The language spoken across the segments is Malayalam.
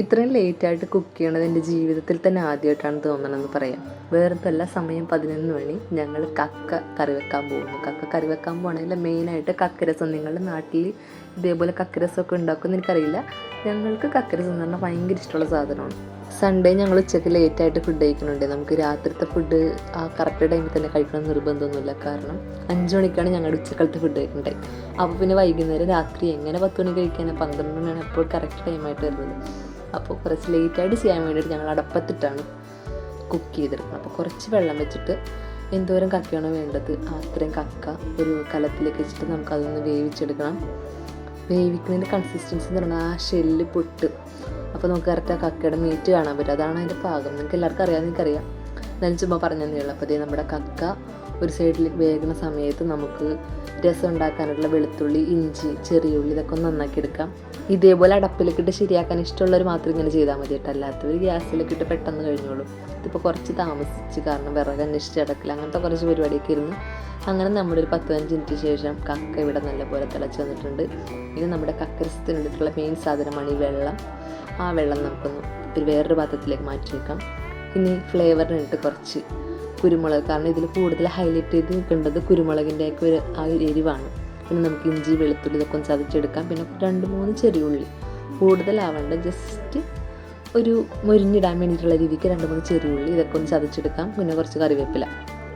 ഇത്രയും ലേറ്റായിട്ട് കുക്ക് ചെയ്യണത് എൻ്റെ ജീവിതത്തിൽ തന്നെ ആദ്യമായിട്ടാണ് തോന്നണമെന്ന് പറയാം. വേറെന്തല്ല, സമയം 11 മണി. ഞങ്ങൾ കക്ക കറി വെക്കാൻ പോകുന്നു. കക്ക കറി വെക്കാൻ പോകണമെങ്കിൽ മെയിനായിട്ട് കക്കരസം. നിങ്ങളുടെ നാട്ടിൽ ഇതേപോലെ കക്കരസമൊക്കെ ഉണ്ടാക്കുമെന്ന് എനിക്കറിയില്ല. ഞങ്ങൾക്ക് കക്കരസം എന്ന് പറഞ്ഞാൽ ഭയങ്കര ഇഷ്ടമുള്ള സാധനമാണ്. സൺഡേ ഞങ്ങൾ ഉച്ചയ്ക്ക് ലേറ്റായിട്ട് ഫുഡ് കഴിക്കുന്നുണ്ട്. നമുക്ക് രാത്രിത്തെ ഫുഡ് ആ കറക്റ്റ് ടൈമിൽ തന്നെ കഴിക്കണം നിർബന്ധമൊന്നുമില്ല. കാരണം 5 മണിക്കാണ് ഞങ്ങളുടെ ഉച്ചക്കാലത്തെ ഫുഡ് കഴിക്കേണ്ടത്. അപ്പോൾ പിന്നെ വൈകുന്നേരം രാത്രി എങ്ങനെ 10 മണി കഴിക്കാനാണ്? 12 മണിയാണ് എപ്പോൾ കറക്റ്റ് ടൈമായിട്ട് വരുന്നത്. അപ്പോൾ കുറച്ച് ലേറ്റായിട്ട് ചെയ്യാൻ വേണ്ടിയിട്ട് ഞങ്ങൾ അടപ്പത്തിട്ടാണ് കുക്ക് ചെയ്തെടുക്കുന്നത്. അപ്പോൾ കുറച്ച് വെള്ളം വെച്ചിട്ട് എന്തോരം കക്കയാണോ വേണ്ടത് അത്രയും കക്ക ഒരു കലത്തിലേക്ക് വെച്ചിട്ട് നമുക്കതൊന്ന് വേവിച്ചെടുക്കണം. വേവിക്കുന്നതിൻ്റെ കൺസിസ്റ്റൻസി എന്ന് പറഞ്ഞാൽ ആ ഷെല്ല് പൊട്ട്. അപ്പോൾ നമുക്ക് കറക്റ്റ് ആ കക്കയുടെ മീറ്റ് കാണാൻ പറ്റും. അതാണ് അതിൻ്റെ പാകം. നിങ്ങൾക്ക് എല്ലാവർക്കും അറിയാമെന്ന് എനിക്കറിയാം. ഞാൻ ചുമ്മാ പറഞ്ഞതേ ഉള്ളൂ. അപ്പോൾ നമ്മുടെ കക്ക ഒരു സൈഡിലേക്ക് വേകുന്ന സമയത്ത് നമുക്ക് രസം ഉണ്ടാക്കാനുള്ള വെളുത്തുള്ളി, ഇഞ്ചി, ചെറിയ ഉള്ളി ഇതൊക്കെ ഒന്ന് നന്നാക്കി എടുക്കാം. ഇതേപോലെ അടപ്പിലേക്കിട്ട് ശരിയാക്കാൻ ഇഷ്ടമുള്ളവർ മാത്രം ഇങ്ങനെ ചെയ്താൽ മതി കേട്ടോ. അല്ലാത്തവർ ഗ്യാസിലേക്കിട്ട് പെട്ടെന്ന് കഴിഞ്ഞോളൂ. ഇതിപ്പോൾ കുറച്ച് താമസിച്ച്, കാരണം വിറക് അന്വേഷിച്ച് അടക്കില്ല, അങ്ങനത്തെ കുറച്ച് പരിപാടിയൊക്കെ ഇരുന്ന്. അങ്ങനെ നമ്മുടെ ഒരു 10-15 മിനിറ്റ് ശേഷം കക്ക ഇവിടെ നല്ലപോലെ തിളച്ച് വന്നിട്ടുണ്ട്. ഇത് നമ്മുടെ കക്കരസത്തിന് വേണ്ടിയിട്ടുള്ള മെയിൻ സാധനമാണ് ഈ വെള്ളം. ആ വെള്ളം നമുക്കൊന്ന് വേറൊരു പാത്രത്തിലേക്ക് മാറ്റി വെക്കാം. ഇനി ഫ്ലേവറിനായിട്ട് കുറച്ച് കുരുമുളക്, കാരണം ഇതിൽ കൂടുതൽ ഹൈലൈറ്റ് ചെയ്ത് നിൽക്കേണ്ടത് കുരുമുളകിൻ്റെയൊക്കെ ആ ഒരു എരിവാണ്. പിന്നെ നമുക്ക് ഇഞ്ചി, വെളുത്തുള്ളി ഇതൊക്കെ ഒന്ന് ചതച്ചെടുക്കാം. പിന്നെ 2-3 ചെറിയ ഉള്ളി, കൂടുതലാവേണ്ട, ജസ്റ്റ് ഒരു മൊരിഞ്ഞിടാൻ വേണ്ടിയിട്ടുള്ള രീതിക്ക് 2-3 ചെറിയ ഉള്ളി ഇതൊക്കെ ഒന്ന് ചതച്ചെടുക്കാം. പിന്നെ കുറച്ച് കറിവേപ്പില.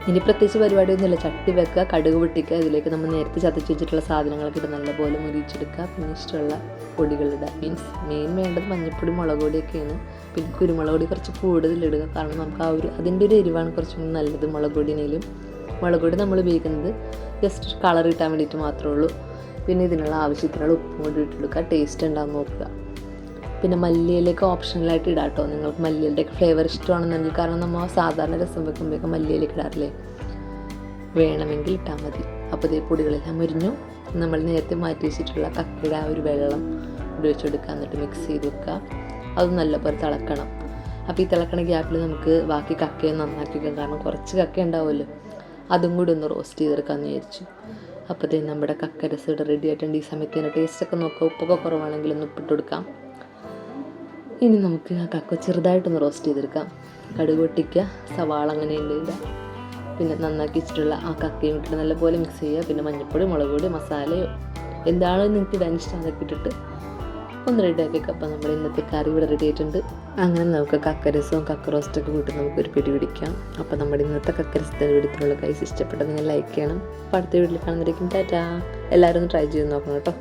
ഇനി പ്രത്യേകിച്ച് പരിപാടിയൊന്നുമില്ല. ചട്ടി വെക്കുക, കടുക് പൊട്ടിക്കുക, ഇതിലേക്ക് നമ്മൾ നേരത്തെ ചതച്ച് വെച്ചിട്ടുള്ള സാധനങ്ങളൊക്കെ ഇട്ട് നല്ലപോലെ മുരിച്ചെടുക്കുക. പിന്നെ ഇഷ്ടമുള്ള പൊടികളിടുക. മെയിൻ വേണ്ടത് മഞ്ഞൾപ്പൊടി, മുളക് പൊടിയൊക്കെയാണ്. പിന്നെ കുരുമുളക് പൊടി കുറച്ച് കൂടുതലിടുക, കാരണം നമുക്ക് ആ അതിൻ്റെ ഒരു എരിവാണ് കുറച്ചും കൂടി നല്ലത് മുളക് പൊടിയിലും. മുളക് പൊടി നമ്മൾ ഉപയോഗിക്കുന്നത് ജസ്റ്റ് കളർ കിട്ടാൻ വേണ്ടിയിട്ട് മാത്രമേ ഉള്ളൂ. പിന്നെ ഇതിനുള്ള ആവശ്യത്തിനുള്ള ഉപ്പും കൂടി ഇട്ടെടുക്കുക. ടേസ്റ്റ് ഉണ്ടാകുന്ന നോക്കുക. പിന്നെ മല്ലിയിലേക്ക് ഓപ്ഷണലായിട്ട് ഇടാം കേട്ടോ. നിങ്ങൾക്ക് മല്ലിയിലൊക്കെ ഫ്ലേവർ ഇഷ്ടമാണെന്നുണ്ടെങ്കിൽ, കാരണം നമ്മൾ സാധാരണ രസം വെക്കുമ്പോഴൊക്കെ മല്ലിയിലേക്ക് ഇടാറില്ലേ, വേണമെങ്കിൽ ഇട്ടാൽ മതി. അപ്പോൾ ഇതേ പൊടികളെല്ലാം മുരിഞ്ഞു. നമ്മൾ നേരത്തെ മാറ്റി വെച്ചിട്ടുള്ള കക്കയുടെ ആ ഒരു വെള്ളം ഉപയോഗിച്ചെടുക്കുക. എന്നിട്ട് മിക്സ് ചെയ്ത് വെക്കുക. അത് നല്ലപോലെ തിളക്കണം. അപ്പോൾ ഈ തിളക്കണ ഗ്യാപ്പിൽ നമുക്ക് ബാക്കി കക്കയെ നന്നാക്കി വെക്കാം, കാരണം കുറച്ച് കക്ക ഉണ്ടാവുമല്ലോ, അതും കൂടി ഒന്ന് റോസ്റ്റ് ചെയ്തെടുക്കാമെന്ന് വിചാരിച്ചു. അപ്പോൾ നമ്മുടെ കക്ക രസം ഇവിടെ റെഡി ആയിട്ടുണ്ട്. ഈ സമയത്ത് തന്നെ ടേസ്റ്റൊക്കെ നോക്കുക. ഉപ്പൊക്കെ കുറവാണെങ്കിൽ ഒന്ന് ഉപ്പിട്ട് കൊടുക്കാം. ഇനി നമുക്ക് ആ കക്ക ചെറുതായിട്ടൊന്ന് റോസ്റ്റ് ചെയ്തെടുക്കാം. കടുക് പൊട്ടിക്കുക, സവാള അങ്ങനെ ഇല്ല, പിന്നെ നന്നാക്കി വെച്ചിട്ടുള്ള ആ കക്കയും ഇട്ടിട്ട് നല്ലപോലെ മിക്സ് ചെയ്യുക. പിന്നെ മഞ്ഞൾപ്പൊടി, മുളക് പൊടി, മസാലയോ എന്താണോ നിങ്ങൾക്ക് ഇടാൻ ഇഷ്ടം അതൊക്കെ ഇട്ടിട്ട് ഒന്ന് റെഡിയാക്കി. അപ്പോൾ നമ്മുടെ ഇന്നത്തെ കറി ഇവിടെ റെഡി ആയിട്ടുണ്ട്. അങ്ങനെ നമുക്ക് കക്കരസവും കക്ക റോസ്റ്റൊക്കെ കൂട്ടി നമുക്കൊരു പിടി പിടിക്കാം. അപ്പോൾ നമ്മുടെ ഇന്നത്തെ കക്കരസത്തെ വീഡിയോത്തിലുള്ള കൈസ് ഇഷ്ടപ്പെട്ടത് നിങ്ങൾ ലൈക്ക് ചെയ്യണം. അപ്പോൾ അടുത്ത വീട്ടിൽ കാണുന്നതായിരിക്കും. ടാറ്റാ. എല്ലാവരും ഒന്ന് ട്രൈ ചെയ്ത് നോക്കണം കേട്ടോ.